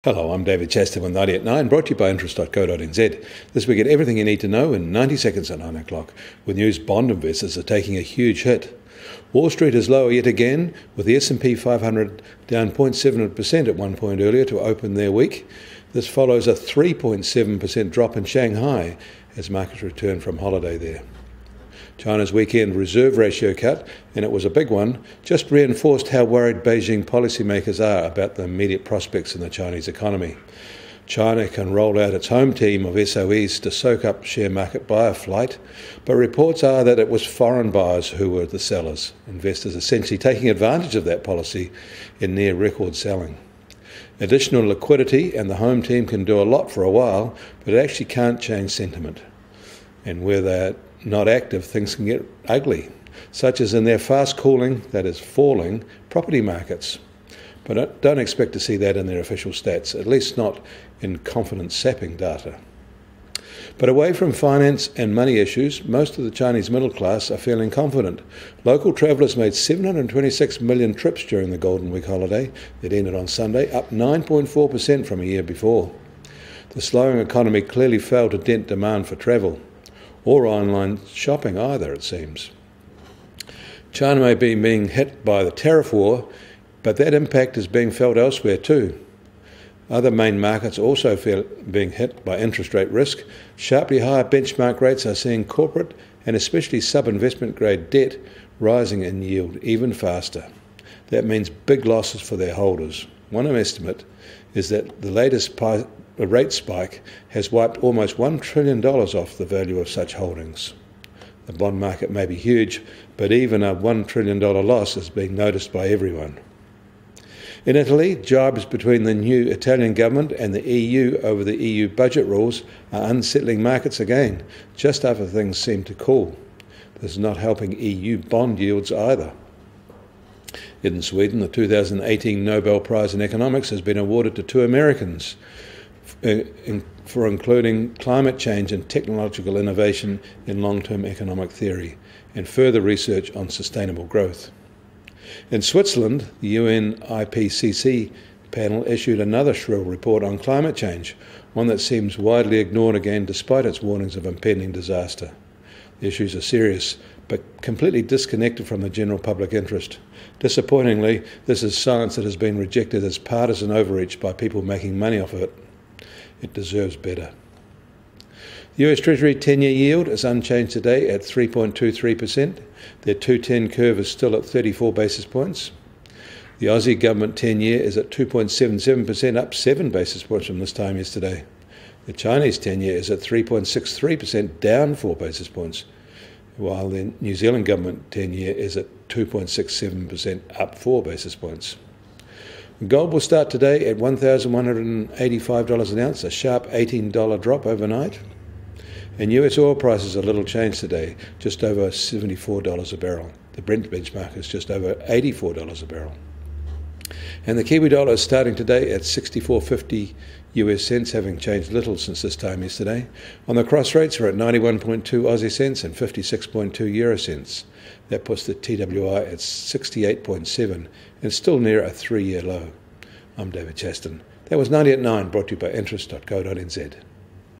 Hello, I'm David Chaston with 90 at 9, brought to you by interest.co.nz. This week at everything you need to know in 90 seconds at 9 o'clock, with news bond investors are taking a huge hit. Wall Street is lower yet again, with the S&P 500 down 0.7% at one point earlier to open their week. This follows a 3.7% drop in Shanghai as markets return from holiday there. China's weekend reserve ratio cut, and it was a big one, just reinforced how worried Beijing policymakers are about the immediate prospects in the Chinese economy. China can roll out its home team of SOEs to soak up share market buyer flight, but reports are that it was foreign buyers who were the sellers, investors essentially taking advantage of that policy in near record selling. Additional liquidity and the home team can do a lot for a while, but it actually can't change sentiment. And where they're not active, things can get ugly, such as in their fast-cooling, that is falling, property markets. But I don't expect to see that in their official stats, at least not in confidence-sapping data. But away from finance and money issues, most of the Chinese middle class are feeling confident. Local travellers made 726 million trips during the Golden Week holiday that ended on Sunday, up 9.4% from a year before. The slowing economy clearly failed to dent demand for travel, or online shopping either, it seems. China may be being hit by the tariff war, but that impact is being felt elsewhere too. Other main markets also feel being hit by interest rate risk. Sharply higher benchmark rates are seeing corporate and especially sub-investment grade debt rising in yield even faster. That means big losses for their holders. One estimate is that the latest rate spike has wiped almost $1 trillion off the value of such holdings. The bond market may be huge, but even a $1 trillion loss is being noticed by everyone. In Italy, jibes between the new Italian government and the EU over the EU budget rules are unsettling markets again, just after things seem to cool. This is not helping EU bond yields either. In Sweden, the 2018 Nobel Prize in Economics has been awarded to two Americans for including climate change and technological innovation in long-term economic theory and further research on sustainable growth. In Switzerland, the UN IPCC panel issued another shrill report on climate change, one that seems widely ignored again despite its warnings of impending disaster. The issues are serious, but completely disconnected from the general public interest. Disappointingly, this is science that has been rejected as partisan overreach by people making money off of it. It deserves better. The US Treasury 10-year yield is unchanged today at 3.23%. Their 210 curve is still at 34 basis points. The Aussie government 10-year is at 2.77%, up 7 basis points from this time yesterday. The Chinese 10-year is at 3.63%, down 4 basis points, while the New Zealand government 10-year is at 2.67%, up 4 basis points. Gold will start today at $1,185 an ounce, a sharp $18 drop overnight. And US oil prices are little changed today, just over $74 a barrel. The Brent benchmark is just over $84 a barrel. And the Kiwi dollar is starting today at 64.50 US cents, having changed little since this time yesterday. On the cross rates, we're at 91.2 Aussie cents and 56.2 euro cents. That puts the TWI at 68.7 and still near a 3-year low. I'm David Chaston. That was 90 at 9, brought to you by interest.co.nz.